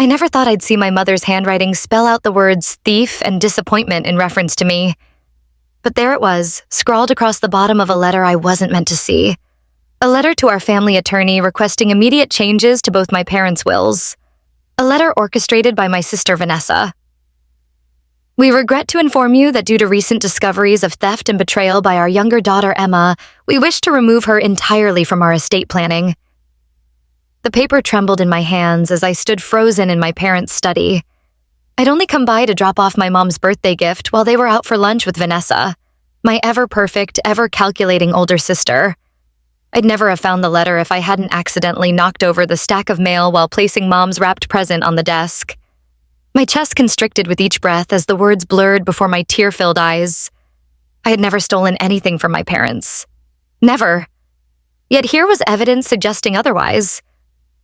I never thought I'd see my mother's handwriting spell out the words thief and disappointment in reference to me. But there it was, scrawled across the bottom of a letter I wasn't meant to see. A letter to our family attorney requesting immediate changes to both my parents' wills. A letter orchestrated by my sister Vanessa. We regret to inform you that due to recent discoveries of theft and betrayal by our younger daughter Emma, we wish to remove her entirely from our estate planning. The paper trembled in my hands as I stood frozen in my parents' study. I'd only come by to drop off my mom's birthday gift while they were out for lunch with Vanessa, my ever-perfect, ever-calculating older sister. I'd never have found the letter if I hadn't accidentally knocked over the stack of mail while placing Mom's wrapped present on the desk. My chest constricted with each breath as the words blurred before my tear-filled eyes. I had never stolen anything from my parents. Never. Yet here was evidence suggesting otherwise.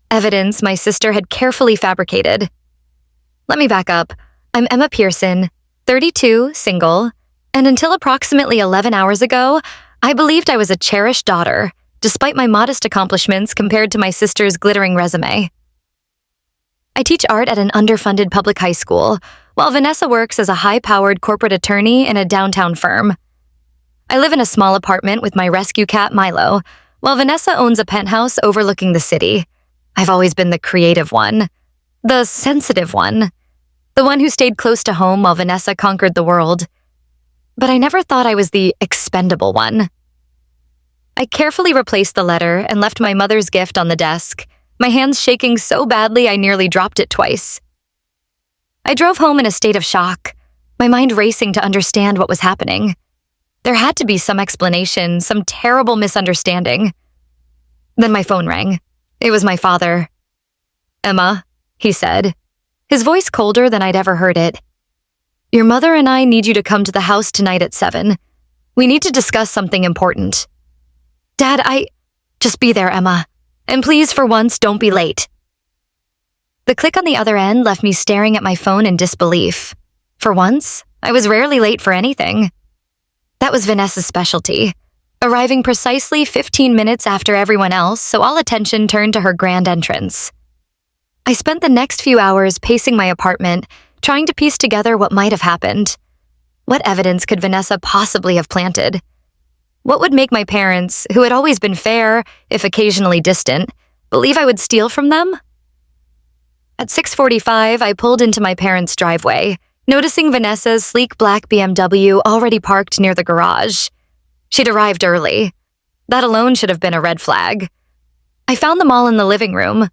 Evidence my sister had carefully fabricated. Let me back up. I'm Emma Pearson, 32, single, and until approximately 11 hours ago, I believed I was a cherished daughter, despite my modest accomplishments compared to my sister's glittering resume. I teach art at an underfunded public high school, while Vanessa works as a high-powered corporate attorney in a downtown firm. I live in a small apartment with my rescue cat, Milo, while Vanessa owns a penthouse overlooking the city. I've always been the creative one, the sensitive one, the one who stayed close to home while Vanessa conquered the world. But I never thought I was the expendable one. I carefully replaced the letter and left my mother's gift on the desk, my hands shaking so badly I nearly dropped it twice. I drove home in a state of shock, my mind racing to understand what was happening. There had to be some explanation, some terrible misunderstanding. Then my phone rang. It was my father. "Emma," he said, his voice colder than I'd ever heard it. "Your mother and I need you to come to the house tonight at 7. We need to discuss something important." "Dad, Just be there, Emma. And please, for once, don't be late." The click on the other end left me staring at my phone in disbelief. For once, I was rarely late for anything. That was Vanessa's specialty, arriving precisely 15 minutes after everyone else, so all attention turned to her grand entrance. I spent the next few hours pacing my apartment, trying to piece together what might have happened. What evidence could Vanessa possibly have planted? What would make my parents, who had always been fair, if occasionally distant, believe I would steal from them? At 6:45, I pulled into my parents' driveway, noticing Vanessa's sleek black BMW already parked near the garage. She'd arrived early. That alone should have been a red flag. I found them all in the living room.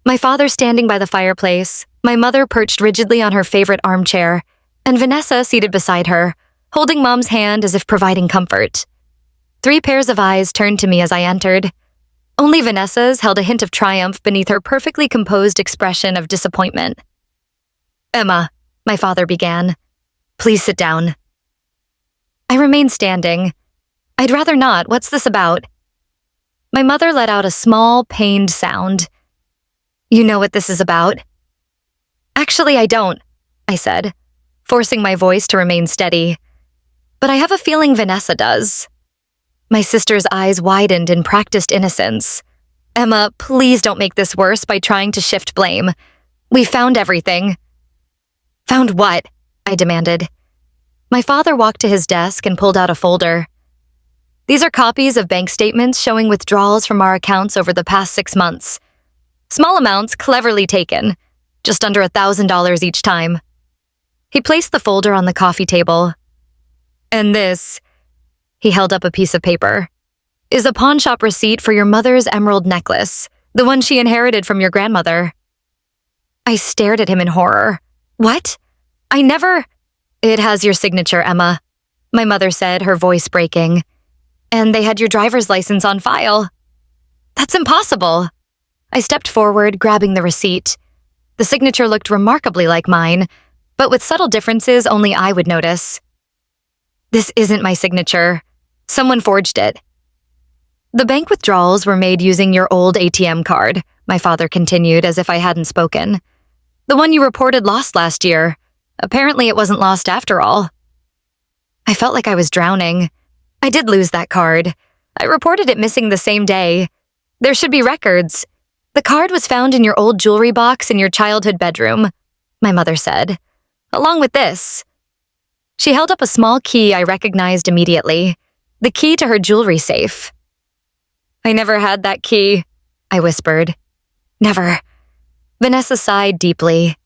My father standing by the fireplace, my mother perched rigidly on her favorite armchair, and Vanessa seated beside her, holding Mom's hand as if providing comfort. 3 pairs of eyes turned to me as I entered. Only Vanessa's held a hint of triumph beneath her perfectly composed expression of disappointment. "Emma," my father began, "please sit down." I remained standing. "I'd rather not. What's this about?" My mother let out a small, pained sound. "You know what this is about?" "Actually, I don't," I said, forcing my voice to remain steady. "But I have a feeling Vanessa does." My sister's eyes widened in practiced innocence. "Emma, please don't make this worse by trying to shift blame. We found everything." "Found what?" I demanded. My father walked to his desk and pulled out a folder. "These are copies of bank statements showing withdrawals from our accounts over the past 6 months. Small amounts cleverly taken, just under $1,000 each time." He placed the folder on the coffee table. "And this," he held up a piece of paper, "is a pawnshop receipt for your mother's emerald necklace, the one she inherited from your grandmother." I stared at him in horror. "What? I never—" "It has your signature, Emma," my mother said, her voice breaking. "And they had your driver's license on file." "That's impossible." I stepped forward, grabbing the receipt. The signature looked remarkably like mine, but with subtle differences only I would notice. "This isn't my signature. Someone forged it." "The bank withdrawals were made using your old ATM card," my father continued as if I hadn't spoken. "The one you reported lost last year. Apparently it wasn't lost after all." I felt like I was drowning. I did lose that card. I reported it missing the same day. There should be records. The card was found in your old jewelry box in your childhood bedroom, my mother said, along with this. She held up a small key I recognized immediately, the key to her jewelry safe. I never had that key, I whispered. Never. Vanessa sighed deeply.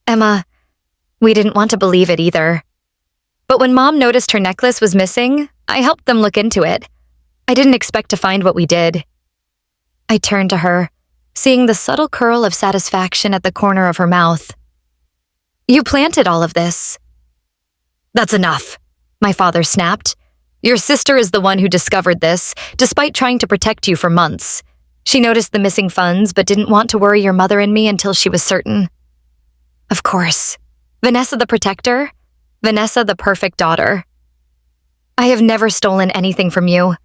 Emma, we didn't want to believe it either. But when Mom noticed her necklace was missing, I helped them look into it. I didn't expect to find what we did. I turned to her, seeing the subtle curl of satisfaction at the corner of her mouth. You planted all of this. That's enough, my father snapped. Your sister is the one who discovered this, despite trying to protect you for months. She noticed the missing funds, but didn't want to worry your mother and me until she was certain. Of course. Vanessa the protector? Vanessa the perfect daughter. I have never stolen anything from you,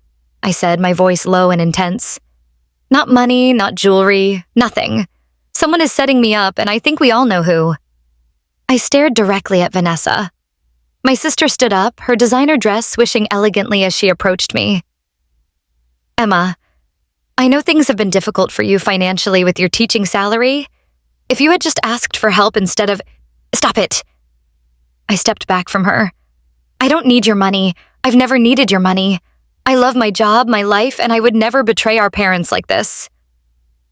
I said, my voice low and intense. Not money, not jewelry, nothing. Someone is setting me up, and I think we all know who. I stared directly at Vanessa. My sister stood up, her designer dress swishing elegantly as she approached me. Emma, I know things have been difficult for you financially with your teaching salary. If you had just asked for help instead of— Stop it! I stepped back from her. I don't need your money. I've never needed your money. I love my job, my life, and I would never betray our parents like this.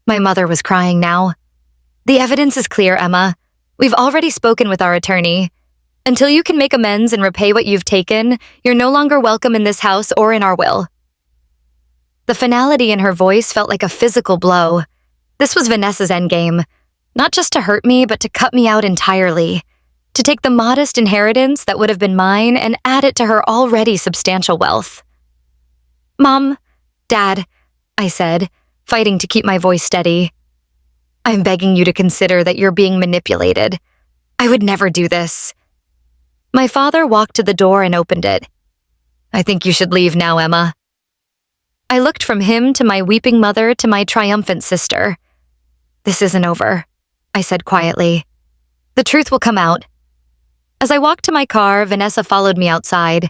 My mother was crying now. The evidence is clear, Emma. We've already spoken with our attorney. Until you can make amends and repay what you've taken, you're no longer welcome in this house or in our will. The finality in her voice felt like a physical blow. This was Vanessa's endgame. Not just to hurt me, but to cut me out entirely. To take the modest inheritance that would have been mine and add it to her already substantial wealth. Mom, Dad, I said, fighting to keep my voice steady. I'm begging you to consider that you're being manipulated. I would never do this. My father walked to the door and opened it. I think you should leave now, Emma. I looked from him to my weeping mother to my triumphant sister. This isn't over, I said quietly. The truth will come out. As I walked to my car, Vanessa followed me outside.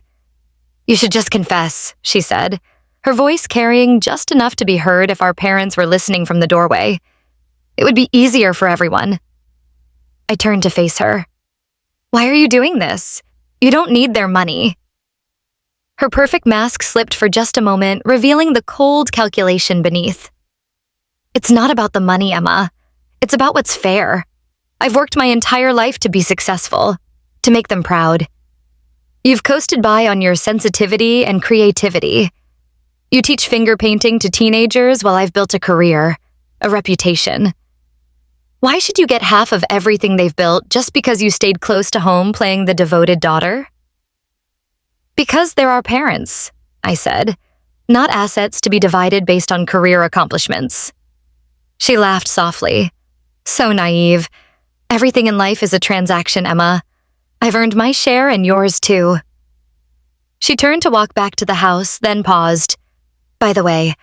You should just confess, she said, her voice carrying just enough to be heard if our parents were listening from the doorway. It would be easier for everyone. I turned to face her. Why are you doing this? You don't need their money. Her perfect mask slipped for just a moment, revealing the cold calculation beneath. It's not about the money, Emma. It's about what's fair. I've worked my entire life to be successful, to make them proud. You've coasted by on your sensitivity and creativity. You teach finger painting to teenagers while I've built a career, a reputation. Why should you get half of everything they've built just because you stayed close to home playing the devoted daughter? Because they're our parents, I said, not assets to be divided based on career accomplishments. She laughed softly. So naive. Everything in life is a transaction, Emma. I've earned my share and yours too. She turned to walk back to the house, then paused. By the way,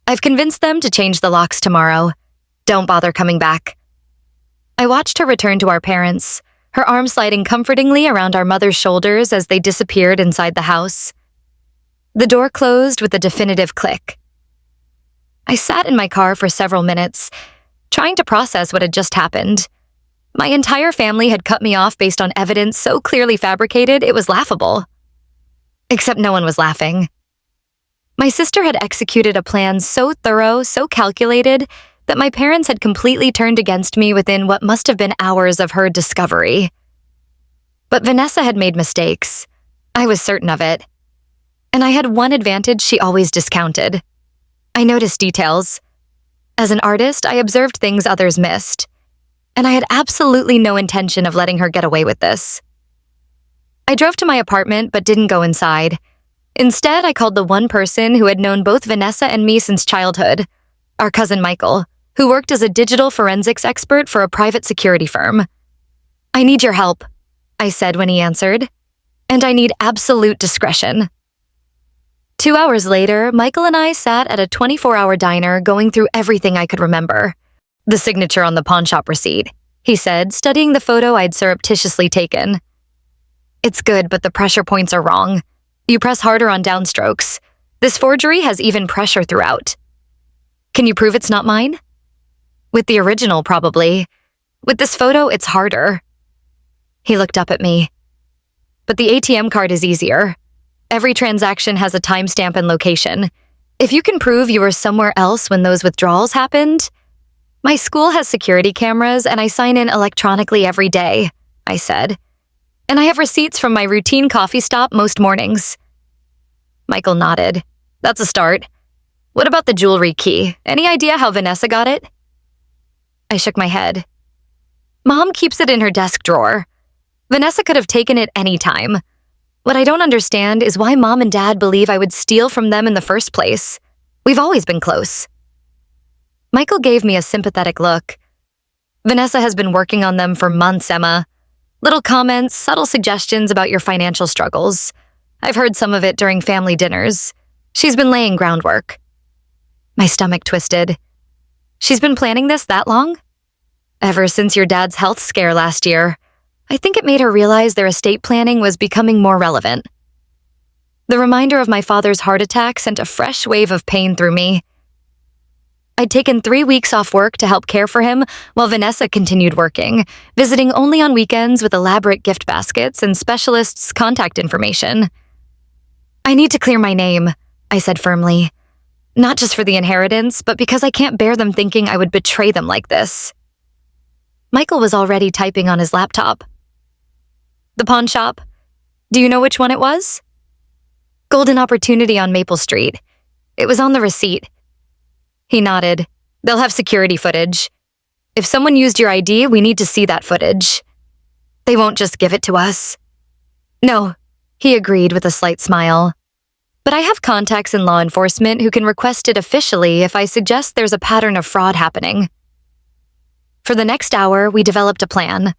I've convinced them to change the locks tomorrow. Don't bother coming back. I watched her return to our parents, her arm sliding comfortingly around our mother's shoulders as they disappeared inside the house. The door closed with a definitive click. I sat in my car for several minutes, trying to process what had just happened. My entire family had cut me off based on evidence so clearly fabricated it was laughable. Except no one was laughing. My sister had executed a plan so thorough, so calculated, that my parents had completely turned against me within what must have been hours of her discovery. But Vanessa had made mistakes. I was certain of it. And I had one advantage she always discounted. I noticed details. As an artist, I observed things others missed. And I had absolutely no intention of letting her get away with this. I drove to my apartment but didn't go inside. Instead, I called the one person who had known both Vanessa and me since childhood, our cousin Michael, who worked as a digital forensics expert for a private security firm. I need your help, I said when he answered, and I need absolute discretion. 2 hours later, Michael and I sat at a 24-hour diner going through everything I could remember. The signature on the pawnshop receipt, he said, studying the photo I'd surreptitiously taken. It's good, but the pressure points are wrong. You press harder on downstrokes. This forgery has even pressure throughout. Can you prove it's not mine? With the original, probably. With this photo, it's harder. He looked up at me. But the ATM card is easier. Every transaction has a timestamp and location. If you can prove you were somewhere else when those withdrawals happened... My school has security cameras and I sign in electronically every day, I said. And I have receipts from my routine coffee stop most mornings. Michael nodded. That's a start. What about the jewelry key? Any idea how Vanessa got it? I shook my head. Mom keeps it in her desk drawer. Vanessa could have taken it any time. What I don't understand is why Mom and Dad believe I would steal from them in the first place. We've always been close. Michael gave me a sympathetic look. Vanessa has been working on them for months, Emma. Little comments, subtle suggestions about your financial struggles. I've heard some of it during family dinners. She's been laying groundwork. My stomach twisted. She's been planning this that long? Ever since your dad's health scare last year. I think it made her realize their estate planning was becoming more relevant. The reminder of my father's heart attack sent a fresh wave of pain through me. I'd taken 3 weeks off work to help care for him while Vanessa continued working, visiting only on weekends with elaborate gift baskets and specialists' contact information. I need to clear my name, I said firmly. Not just for the inheritance, but because I can't bear them thinking I would betray them like this. Michael was already typing on his laptop. The pawn shop. Do you know which one it was? Golden Opportunity on Maple Street. It was on the receipt. He nodded. They'll have security footage. If someone used your ID, we need to see that footage. They won't just give it to us. No, he agreed with a slight smile. But I have contacts in law enforcement who can request it officially if I suggest there's a pattern of fraud happening. For the next hour, we developed a plan.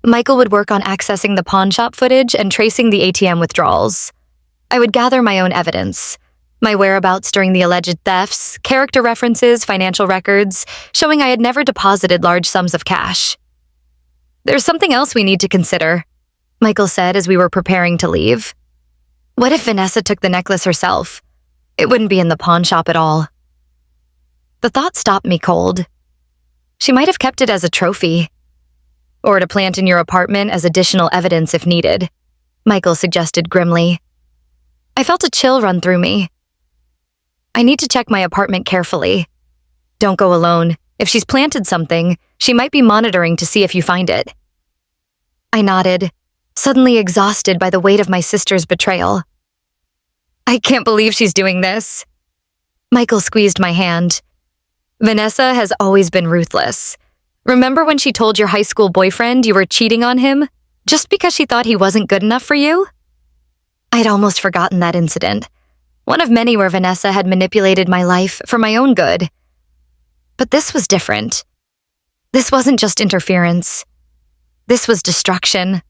Michael would work on accessing the pawn shop footage and tracing the ATM withdrawals. I would gather my own evidence. My whereabouts during the alleged thefts, character references, financial records, showing I had never deposited large sums of cash. There's something else we need to consider, Michael said as we were preparing to leave. What if Vanessa took the necklace herself? It wouldn't be in the pawn shop at all. The thought stopped me cold. She might have kept it as a trophy. Or to plant in your apartment as additional evidence if needed, Michael suggested grimly. I felt a chill run through me. I need to check my apartment carefully. Don't go alone. If she's planted something, she might be monitoring to see if you find it. I nodded, suddenly exhausted by the weight of my sister's betrayal. I can't believe she's doing this. Michael squeezed my hand. Vanessa has always been ruthless. Remember when she told your high school boyfriend you were cheating on him just because she thought he wasn't good enough for you? I'd almost forgotten that incident. One of many where Vanessa had manipulated my life for my own good. But this was different. This wasn't just interference. This was destruction.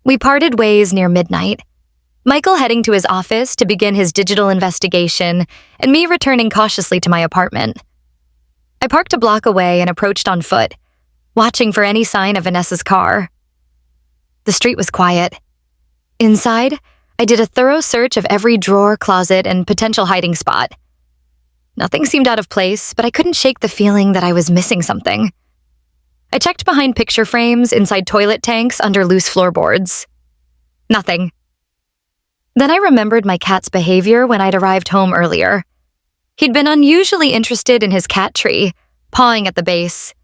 We parted ways near midnight, Michael heading to his office to begin his digital investigation, and me returning cautiously to my apartment. I parked a block away and approached on foot, watching for any sign of Vanessa's car. The street was quiet. Inside, I did a thorough search of every drawer, closet, and potential hiding spot. Nothing seemed out of place, but I couldn't shake the feeling that I was missing something. I checked behind picture frames, inside toilet tanks, under loose floorboards. Nothing. Then I remembered my cat's behavior when I'd arrived home earlier. He'd been unusually interested in his cat tree, pawing at the base.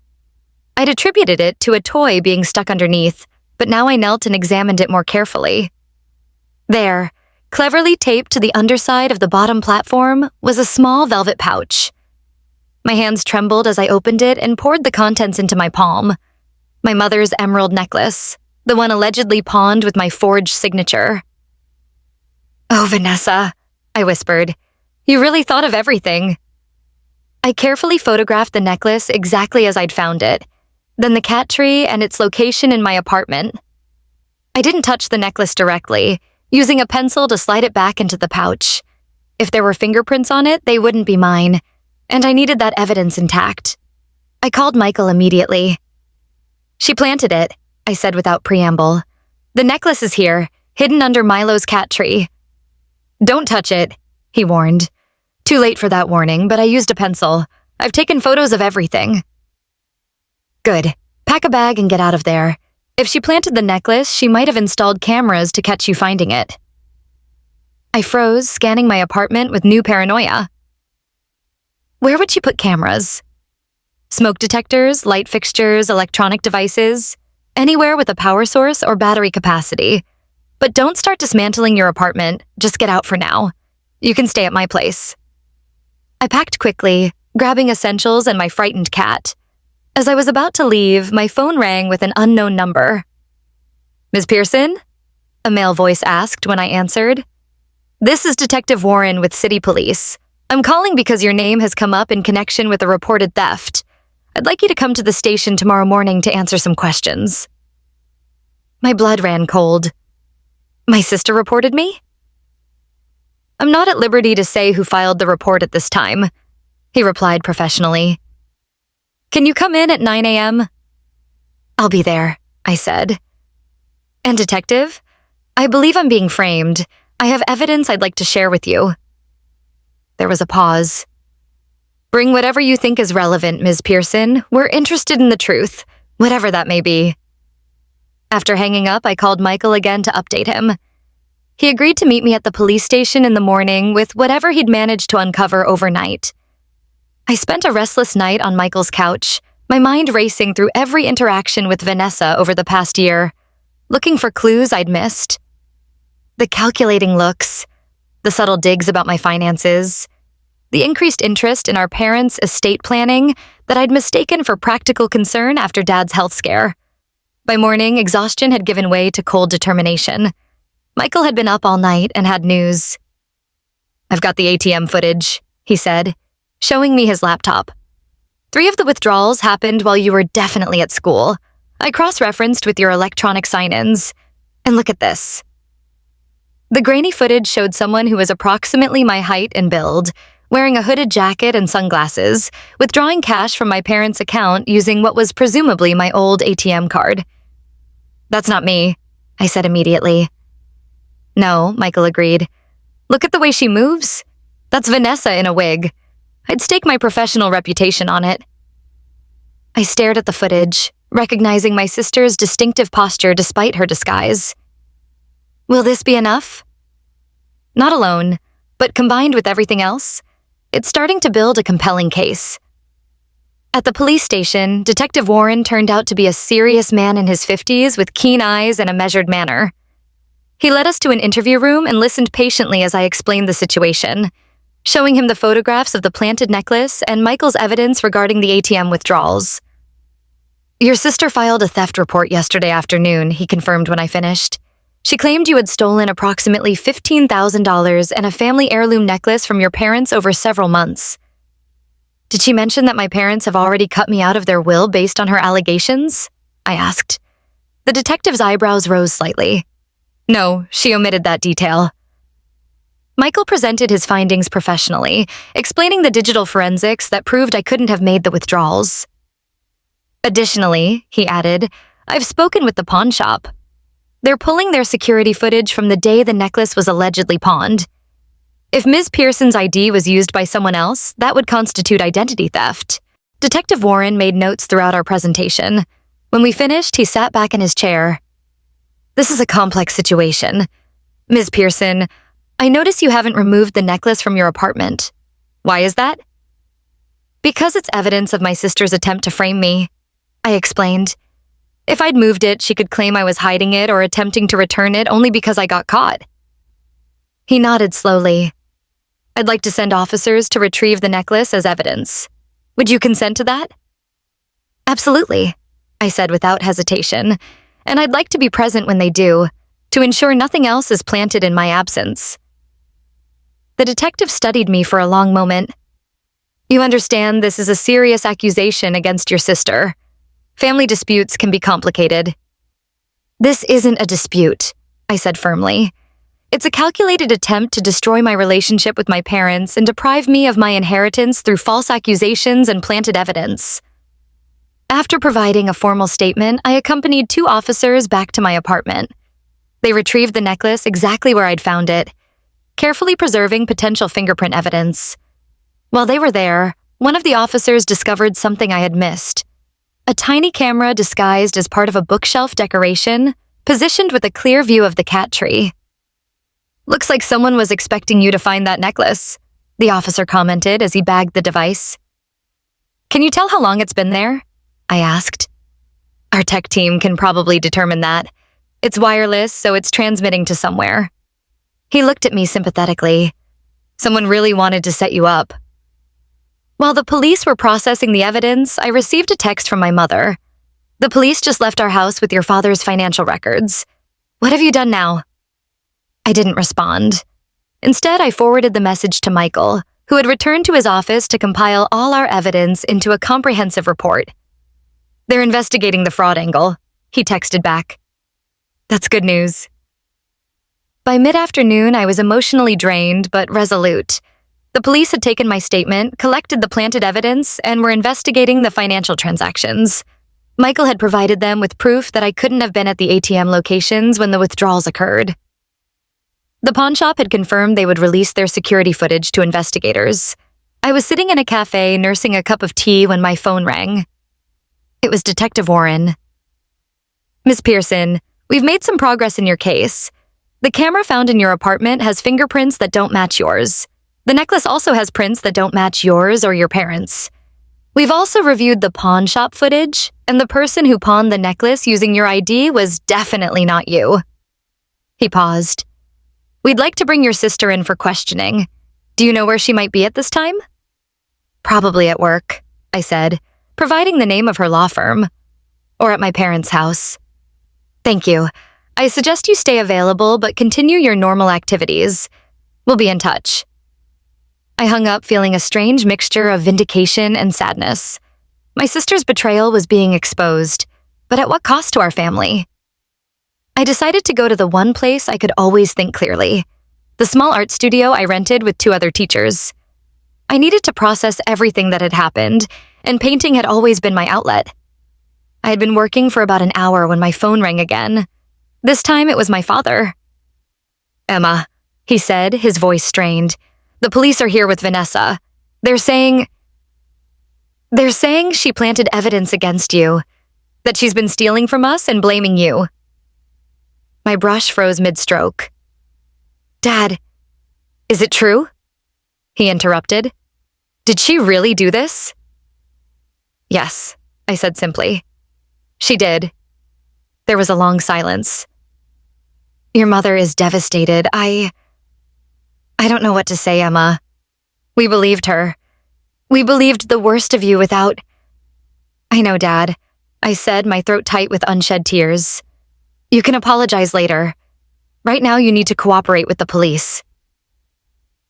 I'd attributed it to a toy being stuck underneath, but now I knelt and examined it more carefully. There, cleverly taped to the underside of the bottom platform, was a small velvet pouch. My hands trembled as I opened it and poured the contents into my palm. My mother's emerald necklace, the one allegedly pawned with my forged signature. "Oh, Vanessa," I whispered. "You really thought of everything." I carefully photographed the necklace exactly as I'd found it, then the cat tree and its location in my apartment. I didn't touch the necklace directly, using a pencil to slide it back into the pouch. If there were fingerprints on it, they wouldn't be mine, and I needed that evidence intact. I called Michael immediately. "She planted it," I said without preamble. "The necklace is here, hidden under Milo's cat tree." "Don't touch it," he warned. Too late for that warning, but I used a pencil. I've taken photos of everything. Good. Pack a bag and get out of there. If she planted the necklace, she might have installed cameras to catch you finding it. I froze, scanning my apartment with new paranoia. Where would she put cameras? Smoke detectors, light fixtures, electronic devices, anywhere with a power source or battery capacity. But don't start dismantling your apartment, just get out for now. You can stay at my place. I packed quickly, grabbing essentials and my frightened cat. As I was about to leave, my phone rang with an unknown number. Ms. Pearson? A male voice asked when I answered. This is Detective Warren with City Police. I'm calling because your name has come up in connection with a reported theft. I'd like you to come to the station tomorrow morning to answer some questions. My blood ran cold. My sister reported me? I'm not at liberty to say who filed the report at this time, he replied professionally. Can you come in at 9 a.m.? I'll be there, I said. And detective, I believe I'm being framed. I have evidence I'd like to share with you. There was a pause. Bring whatever you think is relevant, Ms. Pearson. We're interested in the truth, whatever that may be. After hanging up, I called Michael again to update him. He agreed to meet me at the police station in the morning with whatever he'd managed to uncover overnight. I spent a restless night on Michael's couch, my mind racing through every interaction with Vanessa over the past year, looking for clues I'd missed. The calculating looks, the subtle digs about my finances, the increased interest in our parents' estate planning that I'd mistaken for practical concern after Dad's health scare. By morning, exhaustion had given way to cold determination. Michael had been up all night and had news. I've got the ATM footage, he said, showing me his laptop. 3 of the withdrawals happened while you were definitely at school. I cross-referenced with your electronic sign-ins. And look at this. The grainy footage showed someone who was approximately my height and build, wearing a hooded jacket and sunglasses, withdrawing cash from my parents' account using what was presumably my old ATM card. That's not me, I said immediately. No, Michael agreed. Look at the way she moves. That's Vanessa in a wig. I'd stake my professional reputation on it. I stared at the footage, recognizing my sister's distinctive posture despite her disguise. Will this be enough? Not alone, but combined with everything else, it's starting to build a compelling case. At the police station, Detective Warren turned out to be a serious man in his 50s with keen eyes and a measured manner. He led us to an interview room and listened patiently as I explained the situation, showing him the photographs of the planted necklace and Michael's evidence regarding the ATM withdrawals. Your sister filed a theft report yesterday afternoon, he confirmed when I finished. She claimed you had stolen approximately $15,000 and a family heirloom necklace from your parents over several months. Did she mention that my parents have already cut me out of their will based on her allegations? I asked. The detective's eyebrows rose slightly. No, she omitted that detail. Michael presented his findings professionally, explaining the digital forensics that proved I couldn't have made the withdrawals. Additionally, he added, I've spoken with the pawn shop. They're pulling their security footage from the day the necklace was allegedly pawned. If Ms. Pearson's ID was used by someone else, that would constitute identity theft. Detective Warren made notes throughout our presentation. When we finished, he sat back in his chair. This is a complex situation. Ms. Pearson, I notice you haven't removed the necklace from your apartment. Why is that? Because it's evidence of my sister's attempt to frame me, I explained. If I'd moved it, she could claim I was hiding it or attempting to return it only because I got caught. He nodded slowly. I'd like to send officers to retrieve the necklace as evidence. Would you consent to that? Absolutely, I said without hesitation, and I'd like to be present when they do, to ensure nothing else is planted in my absence. The detective studied me for a long moment. You understand this is a serious accusation against your sister. Family disputes can be complicated. This isn't a dispute, I said firmly. It's a calculated attempt to destroy my relationship with my parents and deprive me of my inheritance through false accusations and planted evidence. After providing a formal statement, I accompanied 2 officers back to my apartment. They retrieved the necklace exactly where I'd found it, carefully preserving potential fingerprint evidence. While they were there, one of the officers discovered something I had missed. A tiny camera disguised as part of a bookshelf decoration, positioned with a clear view of the cat tree. "Looks like someone was expecting you to find that necklace," the officer commented as he bagged the device. "Can you tell how long it's been there?" I asked. "Our tech team can probably determine that. It's wireless, so it's transmitting to somewhere." He looked at me sympathetically. "Someone really wanted to set you up." While the police were processing the evidence, I received a text from my mother. "The police just left our house with your father's financial records. What have you done now?" I didn't respond. Instead, I forwarded the message to Michael, who had returned to his office to compile all our evidence into a comprehensive report. "They're investigating the fraud angle," he texted back. "That's good news." By mid-afternoon, I was emotionally drained but resolute. The police had taken my statement, collected the planted evidence, and were investigating the financial transactions. Michael had provided them with proof that I couldn't have been at the ATM locations when the withdrawals occurred. The pawnshop had confirmed they would release their security footage to investigators. I was sitting in a cafe nursing a cup of tea when my phone rang. It was Detective Warren. "Miss Pearson, we've made some progress in your case. The camera found in your apartment has fingerprints that don't match yours. The necklace also has prints that don't match yours or your parents. We've also reviewed the pawn shop footage, and the person who pawned the necklace using your ID was definitely not you." He paused. "We'd like to bring your sister in for questioning. Do you know where she might be at this time?" "Probably at work," I said, providing the name of her law firm. "Or at my parents' house." "Thank you. I suggest you stay available but continue your normal activities. We'll be in touch." I hung up feeling a strange mixture of vindication and sadness. My sister's betrayal was being exposed, but at what cost to our family? I decided to go to the one place I could always think clearly, the small art studio I rented with 2 other teachers. I needed to process everything that had happened, and painting had always been my outlet. I had been working for about an hour when my phone rang again. This time it was my father. "Emma," he said, his voice strained. "The police are here with Vanessa. They're saying she planted evidence against you, that she's been stealing from us and blaming you." My brush froze mid-stroke. "Dad, is it true?" he interrupted. "Did she really do this?" "Yes," I said simply. "She did." There was a long silence. "Your mother is devastated. I don't know what to say, Emma. We believed her. We believed the worst of you without—" "I know, Dad," I said, my throat tight with unshed tears. "You can apologize later. Right now you need to cooperate with the police."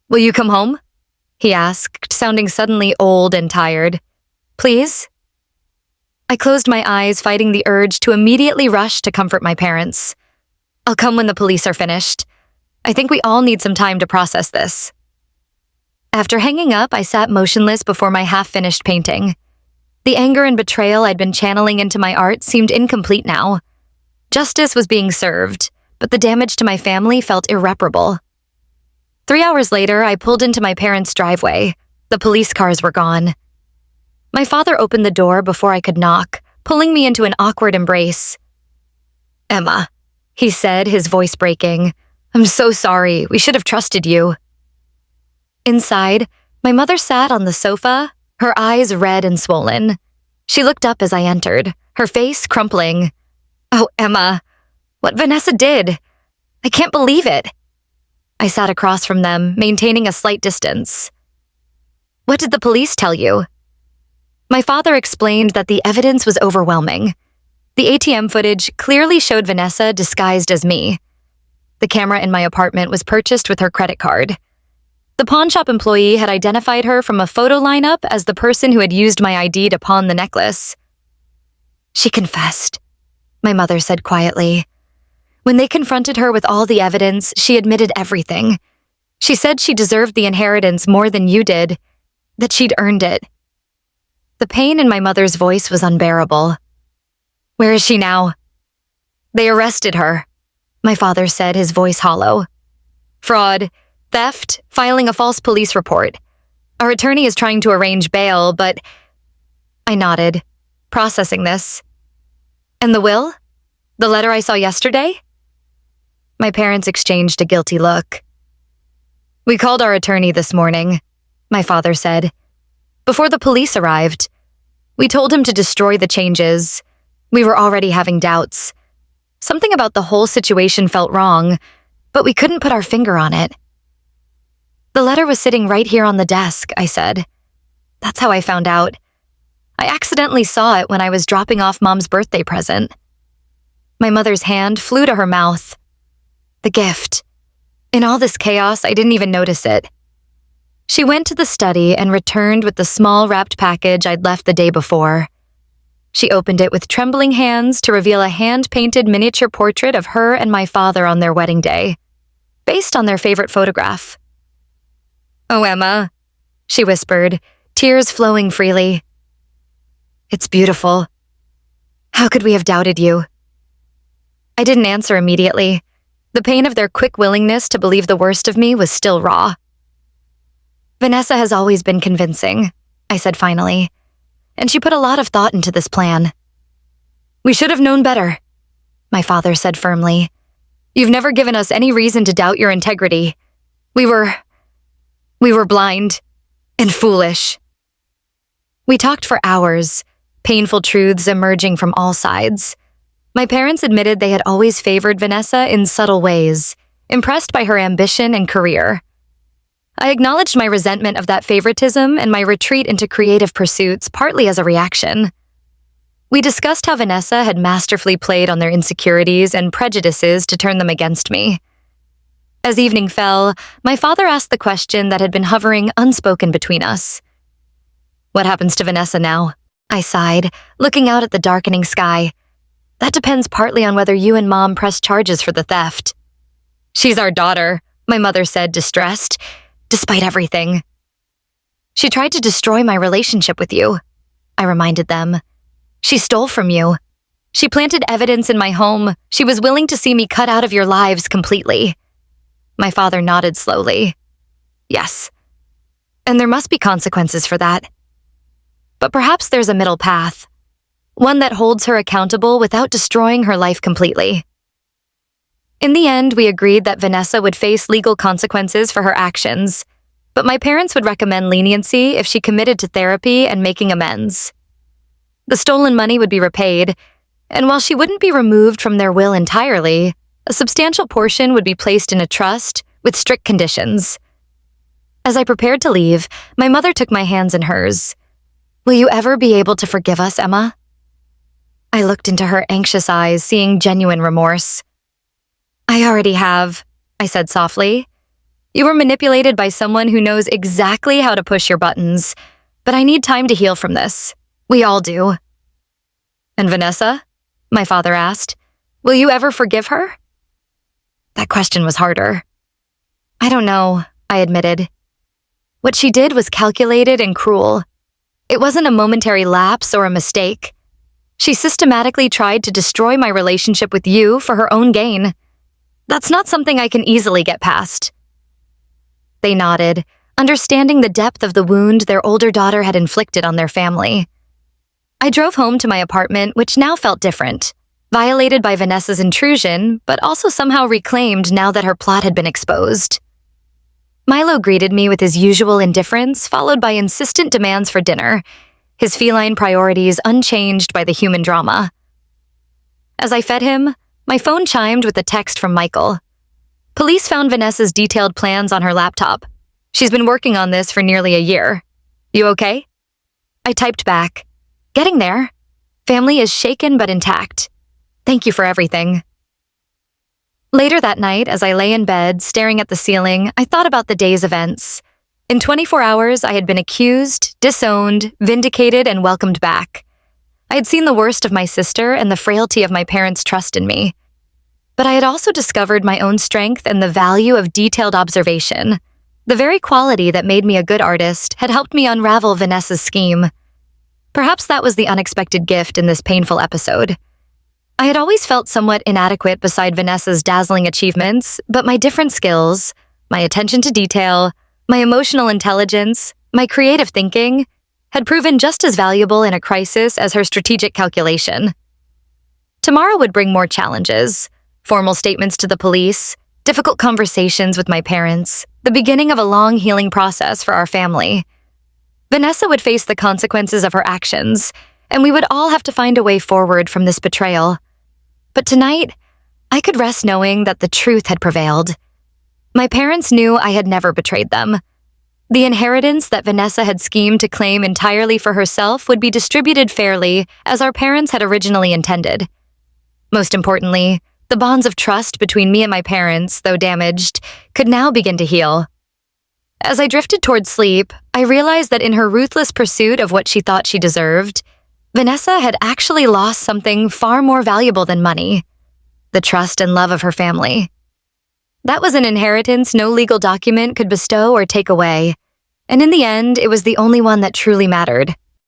"Will you come home?" he asked, sounding suddenly old and tired. "Please?" I closed my eyes, fighting the urge to immediately rush to comfort my parents. "I'll come when the police are finished. I think we all need some time to process this." After hanging up, I sat motionless before my half-finished painting. The anger and betrayal I'd been channeling into my art seemed incomplete now. Justice was being served, but the damage to my family felt irreparable. 3 hours later, I pulled into my parents' driveway. The police cars were gone. My father opened the door before I could knock, pulling me into an awkward embrace. "Emma," he said, his voice breaking. "I'm so sorry. We should have trusted you." Inside, my mother sat on the sofa, her eyes red and swollen. She looked up as I entered, her face crumpling. "Oh, Emma, what Vanessa did. I can't believe it." I sat across from them, maintaining a slight distance. "What did the police tell you?" My father explained that the evidence was overwhelming. The ATM footage clearly showed Vanessa disguised as me. The camera in my apartment was purchased with her credit card. The pawnshop employee had identified her from a photo lineup as the person who had used my ID to pawn the necklace. "She confessed," my mother said quietly. "When they confronted her with all the evidence, she admitted everything. She said she deserved the inheritance more than you did, that she'd earned it." The pain in my mother's voice was unbearable. "Where is she now?" "They arrested her," my father said, his voice hollow. "Fraud, theft, filing a false police report. Our attorney is trying to arrange bail, but I nodded, processing this. And the will? The letter I saw yesterday? My parents exchanged a guilty look. We called our attorney this morning, my father said. Before the police arrived, we told him to destroy the changes. We were already having doubts. Something about the whole situation felt wrong, but we couldn't put our finger on it. The letter was sitting right here on the desk, I said. That's how I found out. I accidentally saw it when I was dropping off Mom's birthday present. My mother's hand flew to her mouth. The gift. In all this chaos, I didn't even notice it. She went to the study and returned with the small wrapped package I'd left the day before. She opened it with trembling hands to reveal a hand-painted miniature portrait of her and my father on their wedding day, based on their favorite photograph. "Oh, Emma," she whispered, tears flowing freely. "It's beautiful. How could we have doubted you?" I didn't answer immediately. The pain of their quick willingness to believe the worst of me was still raw. "Vanessa has always been convincing," I said finally, "and she put a lot of thought into this plan." "We should have known better," my father said firmly. "You've never given us any reason to doubt your integrity. We were blind and foolish." We talked for hours, painful truths emerging from all sides. My parents admitted they had always favored Vanessa in subtle ways, impressed by her ambition and career. I acknowledged my resentment of that favoritism and my retreat into creative pursuits partly as a reaction. We discussed how Vanessa had masterfully played on their insecurities and prejudices to turn them against me. As evening fell, my father asked the question that had been hovering unspoken between us. "What happens to Vanessa now?" I sighed, looking out at the darkening sky. "That depends partly on whether you and Mom press charges for the theft." "She's our daughter," my mother said, distressed, "despite everything." "She tried to destroy my relationship with you," I reminded them. "She stole from you. She planted evidence in my home. She was willing to see me cut out of your lives completely." My father nodded slowly. "Yes. And there must be consequences for that. But perhaps there's a middle path. One that holds her accountable without destroying her life completely." In the end, we agreed that Vanessa would face legal consequences for her actions, but my parents would recommend leniency if she committed to therapy and making amends. The stolen money would be repaid, and while she wouldn't be removed from their will entirely, a substantial portion would be placed in a trust with strict conditions. As I prepared to leave, my mother took my hands in hers. "Will you ever be able to forgive us, Emma?" I looked into her anxious eyes, seeing genuine remorse. "I already have," I said softly. "You were manipulated by someone who knows exactly how to push your buttons, but I need time to heal from this. We all do." "And Vanessa?" my father asked. "Will you ever forgive her?" That question was harder. "I don't know," I admitted. "What she did was calculated and cruel. It wasn't a momentary lapse or a mistake. She systematically tried to destroy my relationship with you for her own gain. That's not something I can easily get past." They nodded, understanding the depth of the wound their older daughter had inflicted on their family. I drove home to my apartment, which now felt different, violated by Vanessa's intrusion, but also somehow reclaimed now that her plot had been exposed. Milo greeted me with his usual indifference, followed by insistent demands for dinner, his feline priorities unchanged by the human drama. As I fed him, my phone chimed with a text from Michael. "Police found Vanessa's detailed plans on her laptop. She's been working on this for nearly a year. You okay?" I typed back, "Getting there. Family is shaken but intact. Thank you for everything." Later that night, as I lay in bed, staring at the ceiling, I thought about the day's events. In 24 hours, I had been accused, disowned, vindicated, and welcomed back. I had seen the worst of my sister and the frailty of my parents' trust in me. But I had also discovered my own strength and the value of detailed observation. The very quality that made me a good artist had helped me unravel Vanessa's scheme. Perhaps that was the unexpected gift in this painful episode. I had always felt somewhat inadequate beside Vanessa's dazzling achievements, but my different skills, my attention to detail, my emotional intelligence, My creative thinking had proven just as valuable in a crisis as her strategic calculation. Tomorrow would bring more challenges, formal statements to the police, difficult conversations with my parents, the beginning of a long healing process for our family. Vanessa would face the consequences of her actions, and we would all have to find a way forward from this betrayal. But tonight, I could rest knowing that the truth had prevailed. My parents knew I had never betrayed them. The inheritance that Vanessa had schemed to claim entirely for herself would be distributed fairly, as our parents had originally intended. Most importantly, the bonds of trust between me and my parents, though damaged, could now begin to heal. As I drifted toward sleep, I realized that in her ruthless pursuit of what she thought she deserved, Vanessa had actually lost something far more valuable than money: the trust and love of her family. That was an inheritance no legal document could bestow or take away, and in the end, it was the only one that truly mattered.